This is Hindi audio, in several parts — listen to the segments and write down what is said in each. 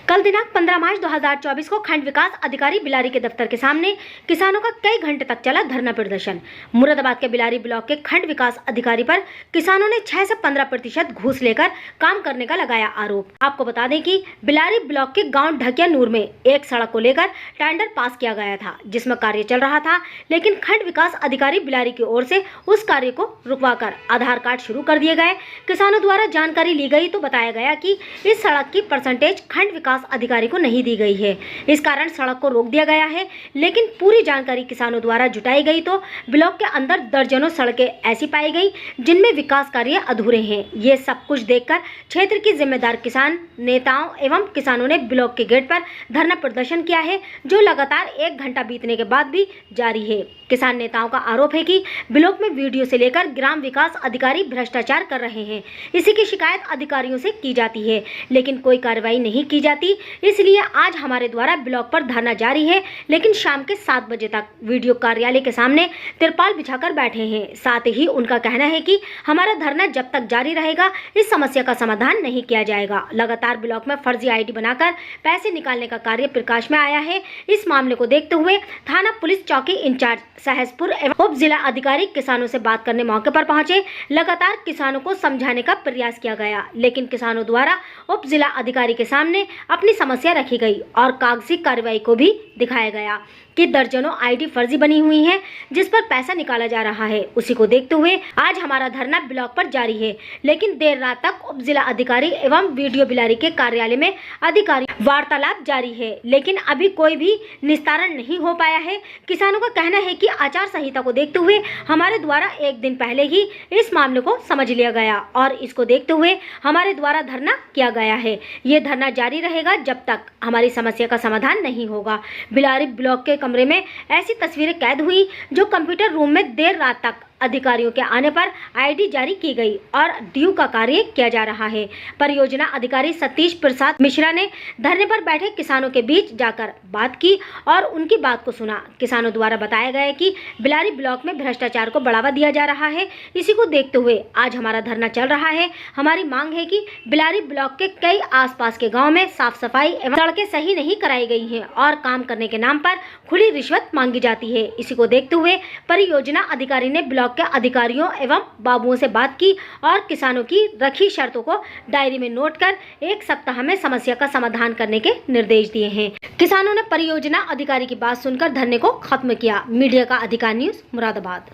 कल दिनांक 15 मार्च 2024 को खंड विकास अधिकारी बिलारी के दफ्तर के सामने किसानों का कई घंटे तक चला धरना प्रदर्शन। मुरादाबाद के बिलारी ब्लॉक के खंड विकास अधिकारी पर किसानों ने 6 से 15% घूस लेकर काम करने का लगाया आरोप। आपको बता दें कि बिलारी ब्लॉक के गांव ढकिया नूर में एक सड़क को लेकर टेंडर पास किया गया था, जिसमें कार्य चल रहा था, लेकिन खंड विकास अधिकारी बिलारी की ओर से उस कार्य को रुकवाकर आधार कार्ड शुरू कर दिए गए। किसानों द्वारा जानकारी ली गई तो बताया गया कि इस सड़क की परसेंटेज खंड विकास अधिकारी को नहीं दी गई है, इस कारण सड़क को रोक दिया गया है। लेकिन पूरी जानकारी किसानों द्वारा जुटाई गई तो ब्लॉक के अंदर दर्जनों सड़कें ऐसी पाई गई जिनमें विकास कार्य अधूरे हैं। ये सब कुछ देखकर क्षेत्र की जिम्मेदार किसान नेताओं एवं किसानों ने ब्लॉक के गेट पर धरना प्रदर्शन किया है, जो लगातार 1 घंटा बीतने के बाद भी जारी है। किसान नेताओं का आरोप है कि ब्लॉक में वीडियो से लेकर ग्राम विकास अधिकारी भ्रष्टाचार कर रहे हैं। इसी की शिकायत अधिकारियों से की जाती है, लेकिन कोई कार्रवाई नहीं की जाती। इसलिए आज हमारे द्वारा ब्लॉक पर धरना जारी है, लेकिन शाम के 7 बजे तक वीडियो कार्यालय के सामने तिरपाल बिछाकर बैठे हैं। साथ ही उनका कहना है कि हमारा धरना जब तक जारी रहेगा, इस समस्या का समाधान नहीं किया जाएगा। लगातार ब्लॉक में फर्जी आईडी बनाकर पैसे निकालने का कार्य प्रकाश में आया है। इस मामले को देखते हुए थाना पुलिस चौकी इंचार्ज सहसपुर एवं उप जिला अधिकारी किसानों से बात करने मौके पर पहुंचे। लगातार किसानों को समझाने का प्रयास किया गया, लेकिन किसानों द्वारा उप जिला अधिकारी के सामने अपनी समस्या रखी गई और कागजी कार्रवाई को भी दिखाया गया कि दर्जनों आईडी फर्जी बनी हुई हैं, जिस पर पैसा निकाला जा रहा है। उसी को देखते हुए आज हमारा धरना ब्लॉक पर जारी है, लेकिन देर रात तक उप जिला अधिकारी एवं वीडियो बिलारी के कार्यालय में अधिकारी वार्तालाप जारी है, लेकिन अभी कोई भी निस्तारण नहीं हो पाया है। किसानों का कहना है कि आचार संहिता को देखते हुए हमारे द्वारा 1 दिन पहले ही इस मामले को समझ लिया गया और इसको देखते हुए हमारे द्वारा धरना किया गया है। ये धरना जारी रहेगा जब तक हमारी समस्या का समाधान नहीं होगा। बिलारी ब्लॉक के कमरे में ऐसी तस्वीरें कैद हुई जो कंप्यूटर रूम में देर रात तक अधिकारियों के आने पर आईडी जारी की गई और ड्यू का कार्य किया जा रहा है। परियोजना अधिकारी सतीश प्रसाद मिश्रा ने धरने पर बैठे किसानों के बीच जाकर बात की और उनकी बात को सुना। किसानों द्वारा बताया गया कि बिलारी ब्लॉक में भ्रष्टाचार को बढ़ावा दिया जा रहा है। इसी को देखते हुए आज हमारा धरना चल रहा है। हमारी मांग है कि बिलारी ब्लॉक के कई आसपास के गाँव में साफ सफाई एवं सड़कें सही नहीं कराई गई है और काम करने के नाम पर खुली रिश्वत मांगी जाती है। इसी को देखते हुए परियोजना अधिकारी ने ब्लॉक के अधिकारियों एवं बाबुओं से बात की और किसानों की रखी शर्तों को डायरी में नोट कर 1 सप्ताह में समस्या का समाधान करने के निर्देश दिए हैं। किसानों ने परियोजना अधिकारी की बात सुनकर धरने को खत्म किया। मीडिया का अधिकार न्यूज मुरादाबाद।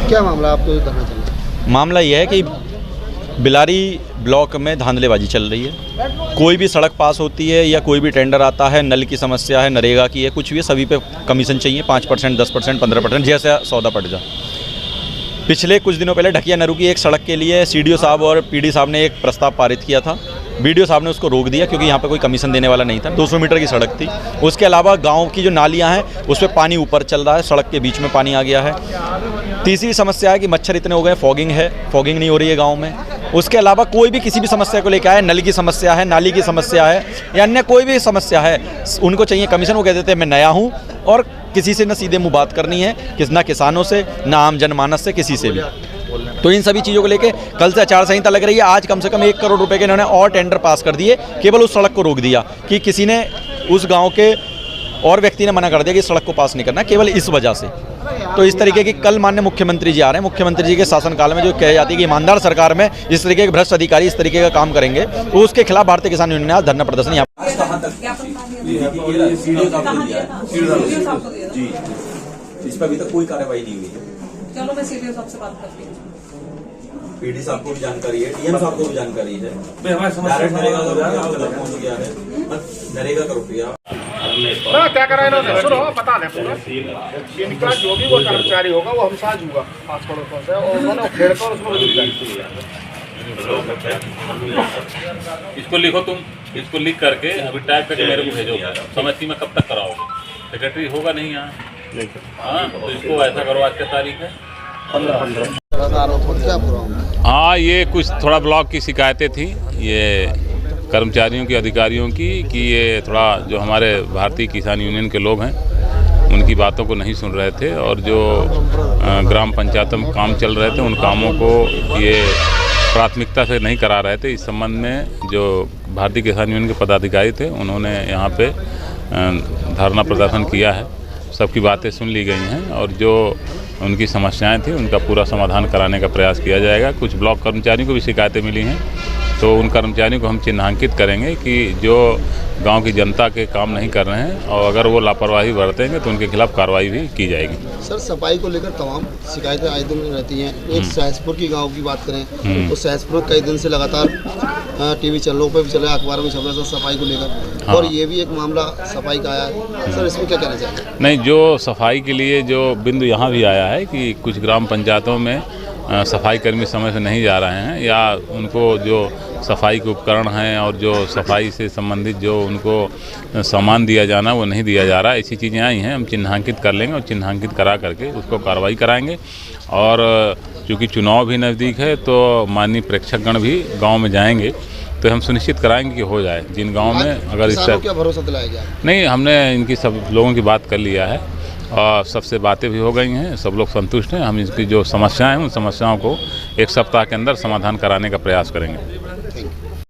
क्या मामला आपको धरना चल रहा है? मामला यह है कि बिलारी ब्लॉक में धांधलेबाजी चल रही है। कोई भी सड़क पास होती है या कोई भी टेंडर आता है, नल की समस्या है, नरेगा की है, कुछ भी है, सभी पे कमीशन चाहिए। 5%, 10%, 15%, जैसे सौदा पड़ जाए। पिछले कुछ दिनों पहले ढकिया नरू की एक सड़क के लिए सीडीओ साहब और पीडी साहब ने एक प्रस्ताव पारित किया था। बीडीओ साहब ने उसको रोक दिया क्योंकि यहाँ पे कोई कमीशन देने वाला नहीं था। 200 मीटर की सड़क थी। उसके अलावा गांव की जो नालियाँ हैं उस पर पानी ऊपर चल रहा है, सड़क के बीच में पानी आ गया है। तीसरी समस्या है कि मच्छर इतने हो गए, फॉगिंग है, फॉगिंग नहीं हो रही है गाँव में। उसके अलावा कोई भी किसी भी समस्या को लेकर आए, नल की समस्या है, नाली की समस्या है या अन्य कोई भी समस्या है, उनको चाहिए कमीशन। वो कह देते हैं मैं नया हूँ और किसी से न सीधे मुँह बात करनी है, ना किसानों से, ना आम जनमानस से, किसी से भी। तो इन सभी चीज़ों को लेके कल से आचार संहिता लग रही है। आज कम से कम 1 करोड़ रुपए के इन्होंने और टेंडर पास कर दिए, केवल उस सड़क को रोक दिया कि किसी ने उस गांव के और व्यक्ति ने मना कर दिया कि सड़क को पास नहीं करना, केवल इस वजह से। तो इस तरीके की कल माननीय मुख्यमंत्री जी आ रहे हैं। मुख्यमंत्री जी के शासनकाल में जो कह जाती है कि ईमानदार सरकार में इस तरीके के भ्रष्ट अधिकारी इस तरीके का काम करेंगे, तो उसके खिलाफ भारतीय किसान यूनियन ने आज धरना प्रदर्शन यहाँ इस पर अभी तक कोई कार्रवाई नहीं हुई है। चलो मैं सीधे सबसे बात करती हूँ। पीडी साहब को भी जानकारी है, टीएम साहब को भी जानकारी है। हमारे नरेगा का रुपया पहुंच गया है, नरेगा का रुपया क्या कराना है सुनो, बता दें पूरा। इनका जो भी वो कर्मचारी होगा वो हम साझ होगा 5 करोड़ से और उन्होंने खेड़ कर उसको इसको लिखो तुम, इसको लिख करके अभी टाइप करके मेरे को भेजो। समय सीमा कब तक कराओगे? सेक्रेटरी होगा नहीं यहाँ। हाँ, तो इसको ऐसा करो, आज क्या तारीख है? 15। हाँ, ये कुछ थोड़ा ब्लॉक की शिकायतें थी ये कर्मचारियों की, अधिकारियों की, कि ये थोड़ा जो हमारे भारतीय किसान यूनियन के लोग हैं उनकी बातों को नहीं सुन रहे थे और जो ग्राम पंचायत में काम चल रहे थे उन कामों को ये प्राथमिकता से नहीं करा रहे थे। इस संबंध में जो भारतीय किसान यूनियन के पदाधिकारी थे उन्होंने यहाँ पे धरना प्रदर्शन किया है। सबकी बातें सुन ली गई हैं और जो उनकी समस्याएं थी उनका पूरा समाधान कराने का प्रयास किया जाएगा। कुछ ब्लॉक कर्मचारियों को भी शिकायतें मिली हैं, तो उन कर्मचारियों को हम चिन्हांकित करेंगे कि जो गांव की जनता के काम नहीं कर रहे हैं और अगर वो लापरवाही बरतेंगे तो उनके खिलाफ कार्रवाई भी की जाएगी। सर, सफाई को लेकर तमाम शिकायतें आए दिन रहती हैं। एक सहसपुर की गांव की बात करें तो सहसपुर कई दिन से लगातार टीवी चैनलों पर भी चल रहा है, अखबार में छप रहा है सफाई को लेकर। हाँ। और ये भी एक मामला सफाई का आया है। सर, इसमें क्या कहना चाहिए? नहीं, जो सफाई के लिए जो बिंदु यहाँ भी आया है कि कुछ ग्राम पंचायतों में सफाई कर्मी समय से नहीं जा रहे हैं या उनको जो सफाई के उपकरण हैं और जो सफाई से संबंधित जो उनको सामान दिया जाना वो नहीं दिया जा रहा है, ऐसी चीज़ें आई हैं। हम चिन्हांकित कर लेंगे और चिन्हांकित करा करके उसको कार्रवाई कराएंगे। और चूँकि चुनाव भी नज़दीक है तो माननीय प्रेक्षकगण भी गांव में जाएंगे तो हम सुनिश्चित कराएंगे कि हो जाए। जिन गाँव में अगर इस तरह क्या भरोसा दिलाया गया? नहीं, हमने इनकी सब लोगों की बात कर लिया है और सबसे बातें भी हो गई हैं, सब लोग संतुष्ट हैं। हम इसकी जो समस्याएं हैं उन समस्याओं को एक सप्ताह के अंदर समाधान कराने का प्रयास करेंगे।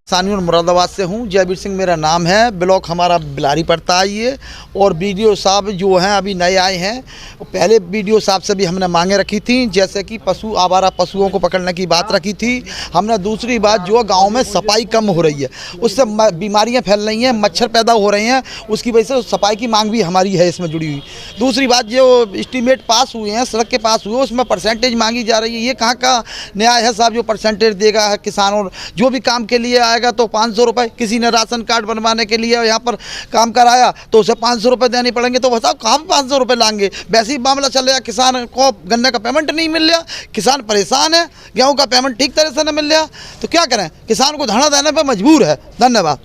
सानियोर मुरादाबाद से हूँ। जयवीर सिंह मेरा नाम है। ब्लॉक हमारा बिलारी पड़ता है ये। और बीडीओ साहब जो हैं अभी नए आए हैं, पहले बीडीओ साहब से भी हमने मांगे रखी थी, जैसे कि पशु आवारा पशुओं को पकड़ने की बात रखी थी हमने। दूसरी बात, जो गांव में सफाई कम हो रही है उससे बीमारियां फैल रही हैं, मच्छर पैदा हो रहे हैं, उसकी वजह से सफाई की मांग भी हमारी है इसमें जुड़ी हुई। दूसरी बात, जो एस्टीमेट पास हुए हैं, सड़क के पास हुए, उसमें परसेंटेज मांगी जा रही है। ये कहाँ का न्याय है साहब? जो परसेंटेज देगा है किसानों जो भी काम के लिए आएगा तो 500 रुपये, किसी ने राशन कार्ड बनवाने के लिए यहाँ पर काम कराया तो उसे 500 रुपये देने पड़ेंगे। तो बताओ कहाँ 500 रुपये लाएंगे? वैसे ही मामला चल रहा, किसान को गन्ने का पेमेंट नहीं मिल रहा, किसान परेशान है, गेहूं का पेमेंट ठीक तरह से नहीं मिल रहा, तो क्या करें? किसान को धरना देने पर मजबूर है। धन्यवाद।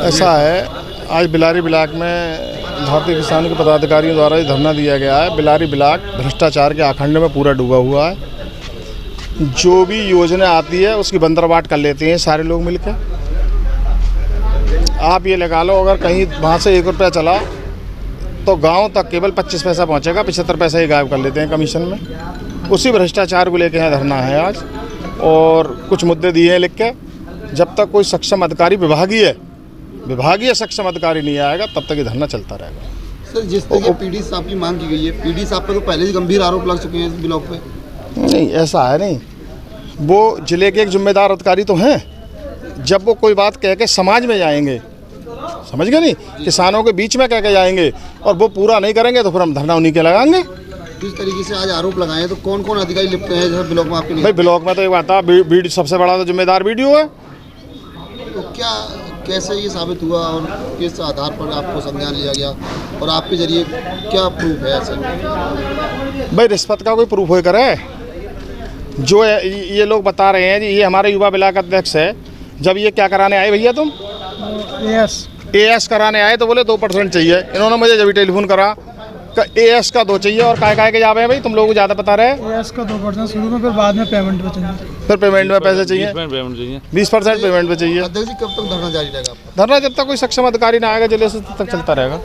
ऐसा है, आज बिलारी ब्लॉक में भारतीय किसान के पदाधिकारियों द्वारा ये धरना दिया गया है। बिलारी ब्लॉक भ्रष्टाचार के आखंड में पूरा डूबा हुआ है। जो भी योजना आती है उसकी बंदरबाट कर लेते हैं सारे लोग मिलकर। आप ये लगा लो, अगर कहीं वहाँ से 1 रुपया चला तो गांव तक केवल 25 पैसा पहुँचेगा, 75 पैसा ही गायब कर लेते हैं कमीशन में। उसी भ्रष्टाचार को लेकर यहाँ धरना है आज। और कुछ मुद्दे दिए हैं लिख के। जब तक कोई सक्षम अधिकारी विभागीय सक्षम अधिकारी नहीं आएगा तब तक ये धरना चलता रहेगा। सर, जिस तरह पीडी साहब की मांग की गई है, पीडी साहब पे तो पहले ही गंभीर आरोप लग चुके हैं इस ब्लॉक पे। नहीं, ऐसा है नहीं, वो जिले के एक जिम्मेदार अधिकारी तो हैं। जब वो कोई बात कह के समाज में जाएंगे, समझ गए नहीं, किसानों के बीच में कह के जाएंगे और वो पूरा नहीं करेंगे तो फिर हम धरना उन्हीं के लगाएंगे। जिस तरीके से आज आरोप लगाए तो कौन कौन अधिकारी लिप्त हैं जैसे ब्लॉक में आपके लिए? भाई, ब्लॉक में तो एक बात है, सबसे बड़ा तो जिम्मेदार बीडीओ है। तो क्या कैसे ये साबित हुआ और किस आधार पर आपको संज्ञान लिया गया और आपके जरिए क्या प्रूफ है ऐसे? भाई, रिश्वत का कोई प्रूफ हो करे? जो ये लोग बता रहे हैं जी, ये हमारे युवा ब्लॉक अध्यक्ष है। जब ये क्या कराने आए भैया तुम? एएस कराने आए तो बोले 2% चाहिए। इन्होंने मुझे जब टेलीफोन करा एएस का 2 चाहिए और काय के जावे हैं भाई, तुम लोगों को ज़्यादा पता रहे। एएस का 2% शुरू में, फिर बाद में पेमेंट पे चाहिए। फिर पेमेंट में पैसे चाहिए, 20% पेमेंट पे चाहिए। अध्यक्ष जी, कब तक धरना जारी रहेगा? धरना जब तक कोई सक्षम अधिकारी ना आएगा जिले से तब तक चलता रहेगा।